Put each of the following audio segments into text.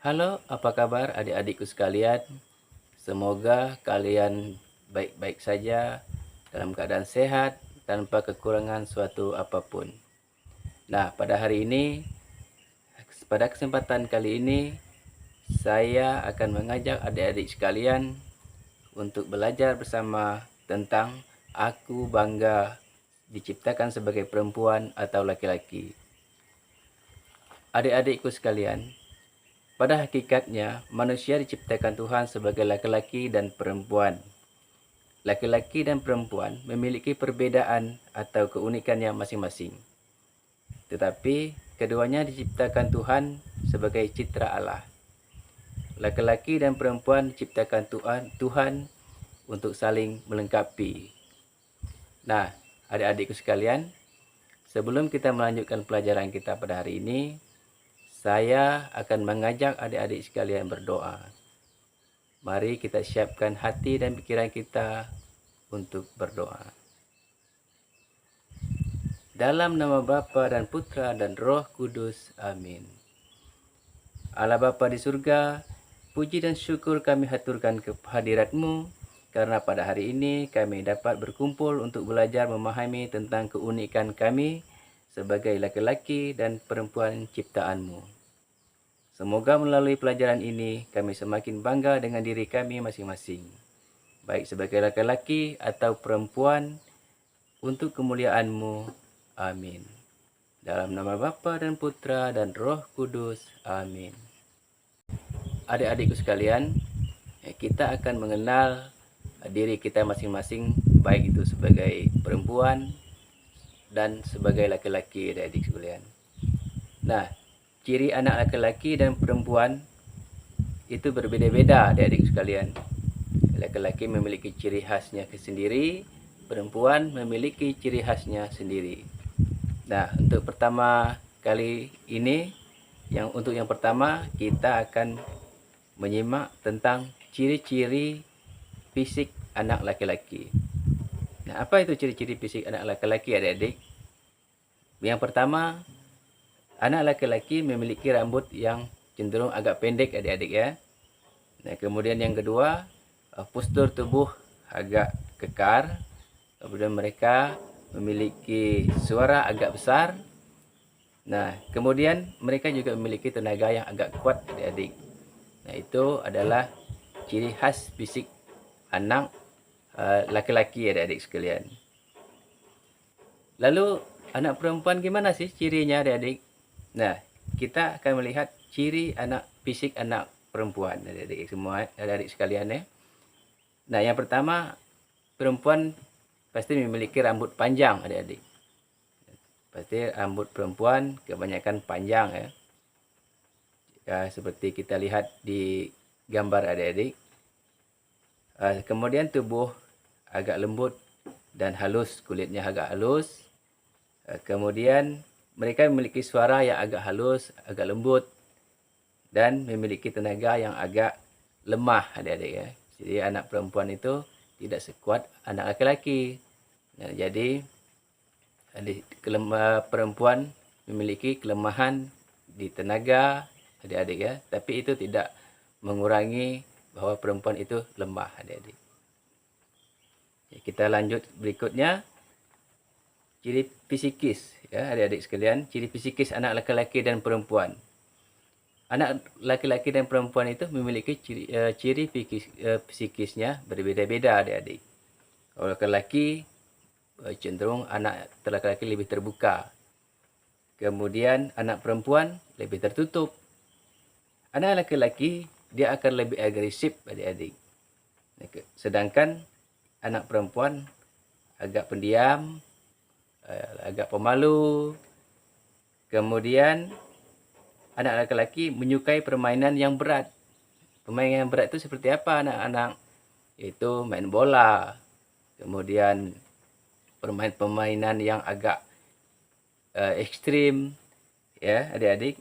Halo, apa kabar adik-adikku sekalian? Semoga kalian baik-baik saja, dalam keadaan sehat, tanpa kekurangan suatu apapun. Nah, pada kesempatan kali ini, saya akan mengajak adik-adik sekalian untuk belajar bersama tentang aku bangga diciptakan sebagai perempuan atau laki-laki. Adik-adikku sekalian, pada hakikatnya, manusia diciptakan Tuhan sebagai laki-laki dan perempuan. Laki-laki dan perempuan memiliki perbedaan atau keunikannya masing-masing. Tetapi, keduanya diciptakan Tuhan sebagai citra Allah. Laki-laki dan perempuan diciptakan Tuhan untuk saling melengkapi. Nah, adik-adikku sekalian, sebelum kita melanjutkan pelajaran kita pada hari ini, saya akan mengajak adik-adik sekalian berdoa. Mari kita siapkan hati dan pikiran kita untuk berdoa. Dalam nama Bapa dan Putra dan Roh Kudus. Amin. Allah Bapa di surga, puji dan syukur kami haturkan kehadirat-Mu, karena pada hari ini kami dapat berkumpul untuk belajar memahami tentang keunikan kami sebagai laki-laki dan perempuan ciptaan-Mu. Semoga melalui pelajaran ini kami semakin bangga dengan diri kami masing-masing, baik sebagai laki-laki atau perempuan, untuk kemuliaan-Mu. Amin. Dalam nama Bapa dan Putra dan Roh Kudus. Amin. Adik-adikku sekalian, kita akan mengenal diri kita masing-masing, baik itu sebagai perempuan dan sebagai laki-laki, adik-adik sekalian. Nah, ciri anak laki-laki dan perempuan itu berbeda-beda, adik-adik sekalian. Laki-laki memiliki ciri khasnya sendiri, perempuan memiliki ciri khasnya sendiri. Nah, untuk pertama kali ini, untuk yang pertama kita akan menyimak tentang ciri-ciri fisik anak laki-laki. Nah, apa itu ciri-ciri fisik anak laki-laki, adik-adik? Yang pertama, anak laki-laki memiliki rambut yang cenderung agak pendek, adik-adik ya. Nah, kemudian yang kedua, postur tubuh agak kekar. Kemudian mereka memiliki suara agak besar. Nah, kemudian mereka juga memiliki tenaga yang agak kuat, adik-adik. Nah, itu adalah ciri khas fisik anak laki-laki, adik-adik sekalian. Lalu anak perempuan gimana sih cirinya, adik-adik? Nah, kita akan melihat ciri fisik anak perempuan, adik-adik semua, adik-adik sekalian ya. Nah, yang pertama, perempuan pasti memiliki rambut panjang, adik-adik. Pasti rambut perempuan kebanyakan panjang ya. Seperti kita lihat di gambar, adik-adik. Kemudian tubuh agak lembut dan halus, kulitnya agak halus. Kemudian mereka memiliki suara yang agak halus, agak lembut, dan memiliki tenaga yang agak lemah, adik-adik ya. Jadi anak perempuan itu tidak sekuat anak laki-laki. Nah, jadi perempuan memiliki kelemahan di tenaga, adik-adik ya. Tapi itu tidak mengurangi bahwa perempuan itu lemah, adik-adik. Kita lanjut berikutnya, ciri fisikis ya, adik-adik sekalian. Ciri fisikis anak laki-laki dan perempuan. Anak laki-laki dan perempuan itu memiliki ciri fisikisnya berbeda-beda, adik-adik. Kalau laki-laki cenderung anak laki-laki lebih terbuka. Kemudian anak perempuan lebih tertutup. Anak laki-laki dia akan lebih agresif, adik-adik. Sedangkan anak perempuan agak pendiam, agak pemalu. Kemudian anak laki-laki menyukai permainan yang berat. Permainan yang berat itu seperti apa, anak-anak? Itu main bola. Kemudian permainan yang agak ekstrim ya, adik-adik.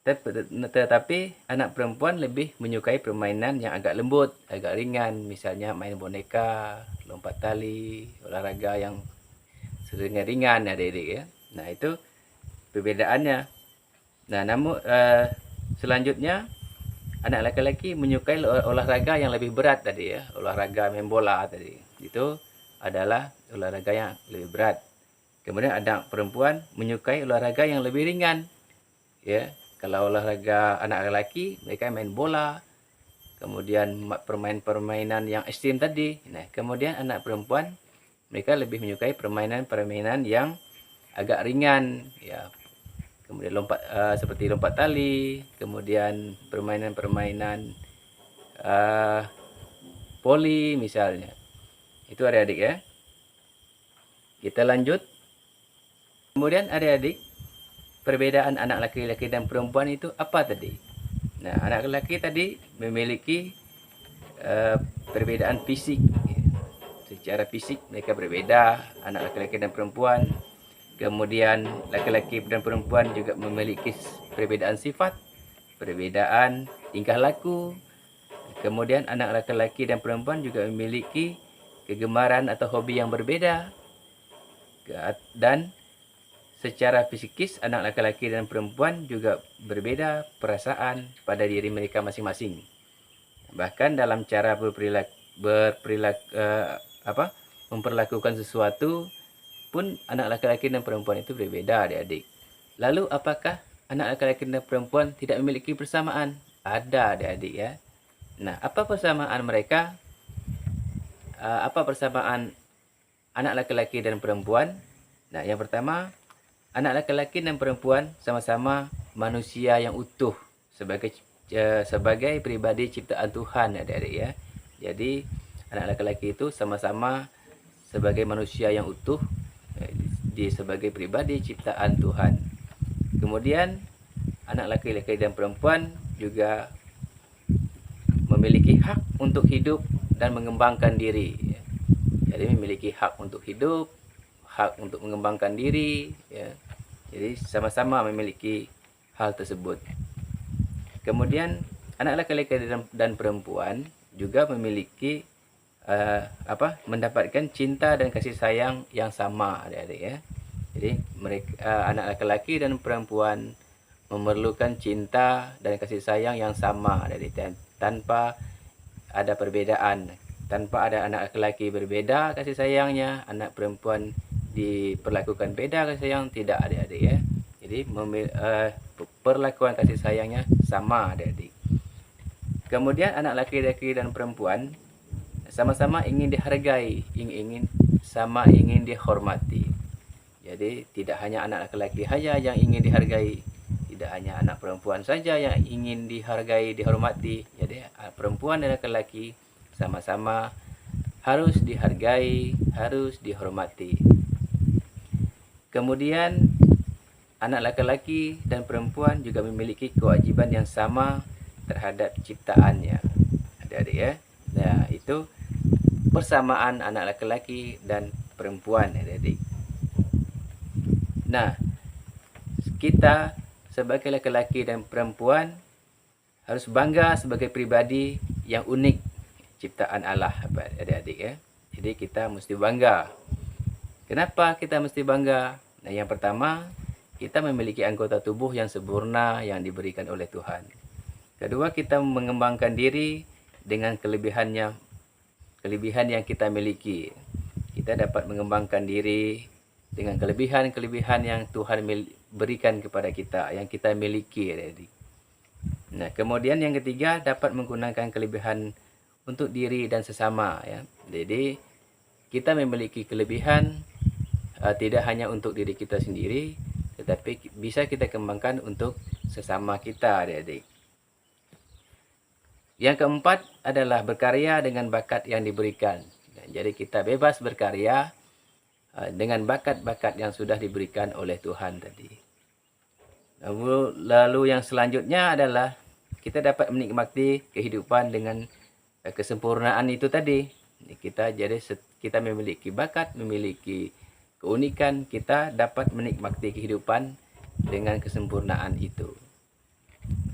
Tetapi anak perempuan lebih menyukai permainan yang agak lembut, agak ringan, misalnya main boneka, lompat tali, olahraga yang ringan, adik-adik ya. Nah, itu perbedaannya. Nah, namun selanjutnya anak laki-laki menyukai olahraga yang lebih berat tadi ya, olahraga main bola tadi. Itu adalah olahraga yang lebih berat. Kemudian anak perempuan menyukai olahraga yang lebih ringan. Ya, kalau olahraga anak laki mereka main bola, kemudian permainan yang ekstrim tadi. Nah, kemudian anak perempuan mereka lebih menyukai permainan-permainan yang agak ringan ya. Kemudian seperti lompat tali, kemudian permainan-permainan voli misalnya. Itu adik-adik ya. Kita lanjut. Kemudian adik-adik, perbedaan anak laki-laki dan perempuan itu apa tadi? Nah, anak laki-laki tadi memiliki perbedaan fisik. Secara fisik mereka berbeda, anak laki-laki dan perempuan. Kemudian laki-laki dan perempuan juga memiliki perbedaan sifat, perbedaan tingkah laku. Kemudian anak laki-laki dan perempuan juga memiliki kegemaran atau hobi yang berbeda. Dan secara fisikis anak laki-laki dan perempuan juga berbeda perasaan pada diri mereka masing-masing. Bahkan dalam cara memperlakukan sesuatu pun anak laki-laki dan perempuan itu berbeda, adik-adik. Lalu apakah anak laki-laki dan perempuan tidak memiliki persamaan? Ada, adik-adik ya. Nah, apa persamaan mereka? Apa persamaan anak laki-laki dan perempuan? Nah, yang pertama, anak laki-laki dan perempuan sama-sama manusia yang utuh sebagai pribadi ciptaan Tuhan, adik-adik ya. Jadi anak laki-laki itu sama-sama sebagai manusia yang utuh, sebagai pribadi ciptaan Tuhan. Kemudian anak laki-laki dan perempuan juga memiliki hak untuk hidup dan mengembangkan diri. Jadi memiliki hak untuk hidup, hak untuk mengembangkan diri ya. Jadi sama-sama memiliki hal tersebut. Kemudian anak laki-laki dan perempuan juga memiliki mendapatkan cinta dan kasih sayang yang sama, adik-adik ya. Jadi mereka anak laki-laki dan perempuan memerlukan cinta dan kasih sayang yang sama, adik-adik, tanpa ada perbedaan. Tanpa ada anak laki-laki berbeda kasih sayangnya, anak perempuan diperlakukan beda kasih sayang, tidak, adik-adik ya. Jadi perlakuan kasih sayangnya sama, adik-adik. Kemudian anak laki-laki dan perempuan sama-sama ingin dihargai, ingin dihormati. Jadi tidak hanya anak laki-laki saja yang ingin dihargai, tidak hanya anak perempuan saja yang ingin dihargai, dihormati. Jadi perempuan dan laki-laki sama-sama harus dihargai, harus dihormati. Kemudian anak laki-laki dan perempuan juga memiliki kewajiban yang sama terhadap ciptaannya, adik-adik ya. Nah, itu persamaan anak laki-laki dan perempuan, adik-adik. Nah, kita sebagai laki-laki dan perempuan harus bangga sebagai pribadi yang unik ciptaan Allah, adik-adik ya. Jadi kita mesti bangga. Kenapa kita mesti bangga? Nah, yang pertama, kita memiliki anggota tubuh yang sempurna yang diberikan oleh Tuhan. Kedua, kita mengembangkan diri dengan kelebihan yang kita miliki. Kita dapat mengembangkan diri dengan kelebihan-kelebihan yang Tuhan berikan kepada kita, yang kita miliki, adik-adik. Nah, kemudian yang ketiga, dapat menggunakan kelebihan untuk diri dan sesama ya. Jadi kita memiliki kelebihan tidak hanya untuk diri kita sendiri, tetapi bisa kita kembangkan untuk sesama kita, adik-adik. Yang keempat adalah berkarya dengan bakat yang diberikan. Jadi kita bebas berkarya dengan bakat-bakat yang sudah diberikan oleh Tuhan tadi. Lalu yang selanjutnya adalah kita dapat menikmati kehidupan dengan kesempurnaan itu tadi. Kita memiliki bakat, memiliki keunikan, kita dapat menikmati kehidupan dengan kesempurnaan itu.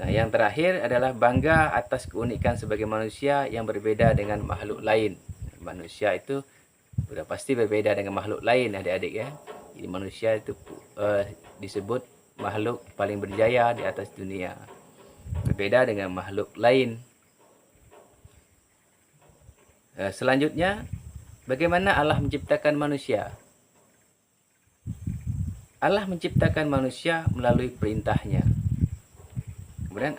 Nah, yang terakhir adalah bangga atas keunikan sebagai manusia yang berbeda dengan makhluk lain. Manusia itu sudah pasti berbeda dengan makhluk lain, adik-adik ya. Jadi manusia itu disebut makhluk paling berjaya di atas dunia. berbeda dengan makhluk lain. Selanjutnya, bagaimana Allah menciptakan manusia? Allah menciptakan manusia melalui perintahnya. Kemudian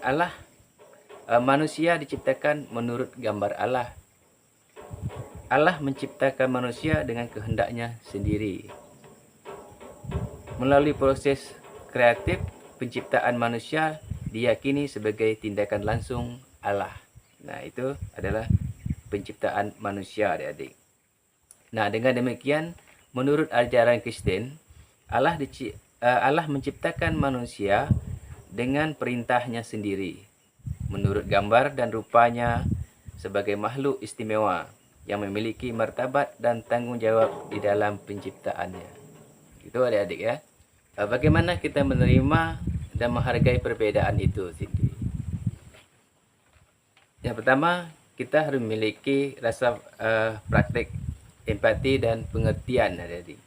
manusia diciptakan menurut gambar Allah. Allah menciptakan manusia dengan kehendaknya sendiri. Melalui proses kreatif, penciptaan manusia diyakini sebagai tindakan langsung Allah. Nah, itu adalah penciptaan manusia, adik-adik. Nah, dengan demikian, menurut ajaran Kristen, Allah menciptakan manusia dengan perintahnya sendiri, menurut gambar dan rupanya sebagai makhluk istimewa yang memiliki martabat dan tanggung jawab di dalam penciptaannya. Itu adik-adik ya. Bagaimana kita menerima dan menghargai perbedaan itu, Siti? Yang pertama, kita harus memiliki rasa praktik empati dan pengertian, adik-adik.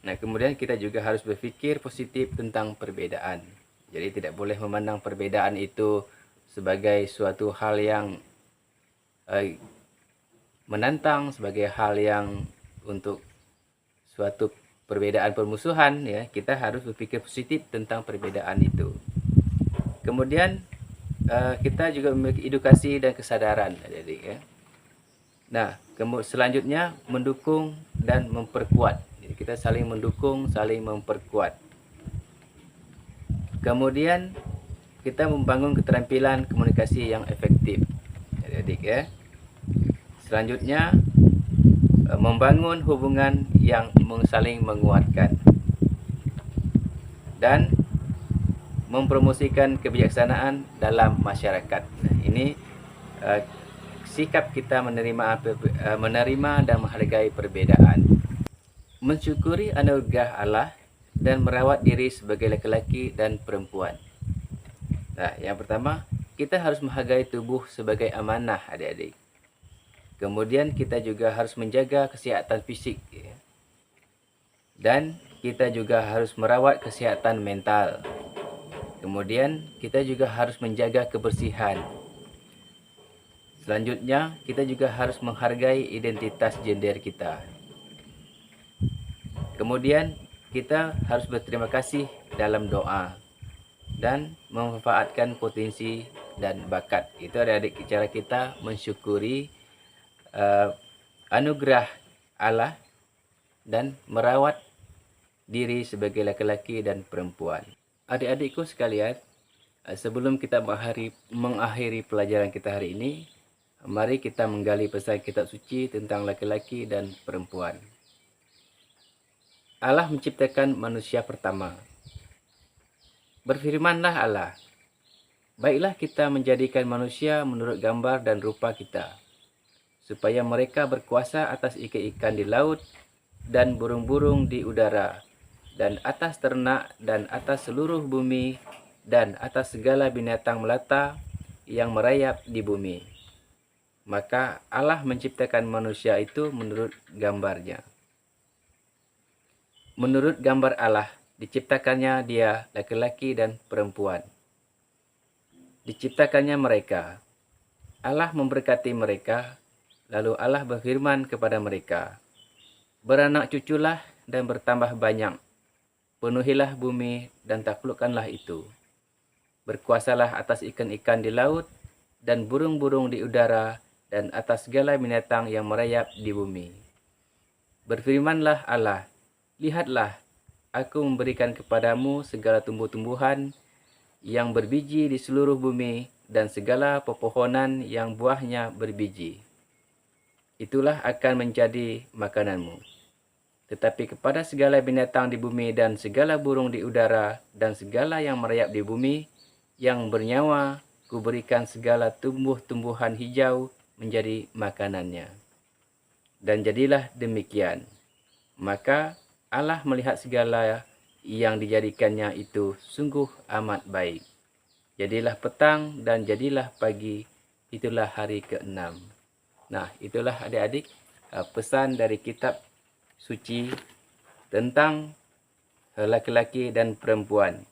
Nah, kemudian kita juga harus berfikir positif tentang perbedaan. Jadi tidak boleh memandang perbedaan itu sebagai suatu hal yang menantang, sebagai hal yang untuk suatu perbedaan permusuhan, ya. Kita harus berpikir positif tentang perbedaan itu. Kemudian kita juga memiliki edukasi dan kesadaran, adik-adik ya. Nah, selanjutnya mendukung dan memperkuat. Jadi kita saling mendukung, saling memperkuat. Kemudian kita membangun keterampilan komunikasi yang efektif, adik-adik ya. Selanjutnya membangun hubungan yang saling menguatkan dan mempromosikan kebijaksanaan dalam masyarakat. Nah, ini sikap kita menerima dan menghargai perbedaan. Mensyukuri anugerah Allah dan merawat diri sebagai laki-laki dan perempuan. Nah, yang pertama, kita harus menghargai tubuh sebagai amanah, adik-adik. Kemudian kita juga harus menjaga kesihatan fisik, ya. Dan kita juga harus merawat kesihatan mental. Kemudian kita juga harus menjaga kebersihan. Selanjutnya, kita juga harus menghargai identitas gender kita. Kemudian kita harus berterima kasih dalam doa dan memanfaatkan potensi dan bakat. Itu adik-adik cara kita mensyukuri anugerah Allah dan merawat diri sebagai laki-laki dan perempuan. Adik-adikku sekalian, sebelum kita mengakhiri pelajaran kita hari ini, mari kita menggali pesan kitab suci tentang laki-laki dan perempuan. Allah menciptakan manusia pertama. Berfirmanlah Allah, baiklah kita menjadikan manusia menurut gambar dan rupa kita, supaya mereka berkuasa atas ikan-ikan di laut dan burung-burung di udara, dan atas ternak dan atas seluruh bumi, dan atas segala binatang melata yang merayap di bumi. Maka Allah menciptakan manusia itu menurut gambarnya. Menurut gambar Allah, diciptakannya dia laki-laki dan perempuan. Diciptakannya mereka. Allah memberkati mereka, lalu Allah berfirman kepada mereka, beranak cuculah dan bertambah banyak, penuhilah bumi dan taklukkanlah itu. Berkuasalah atas ikan-ikan di laut dan burung-burung di udara dan atas segala binatang yang merayap di bumi. Berfirmanlah Allah, lihatlah, aku memberikan kepadamu segala tumbuh-tumbuhan yang berbiji di seluruh bumi dan segala pepohonan yang buahnya berbiji. Itulah akan menjadi makananmu. Tetapi kepada segala binatang di bumi dan segala burung di udara dan segala yang merayap di bumi yang bernyawa, kuberikan segala tumbuh-tumbuhan hijau menjadi makanannya. Dan jadilah demikian. Maka Allah melihat segala yang dijadikannya itu sungguh amat baik. Jadilah petang dan jadilah pagi, itulah hari ke-6. Nah, itulah adik-adik pesan dari kitab suci tentang laki-laki dan perempuan.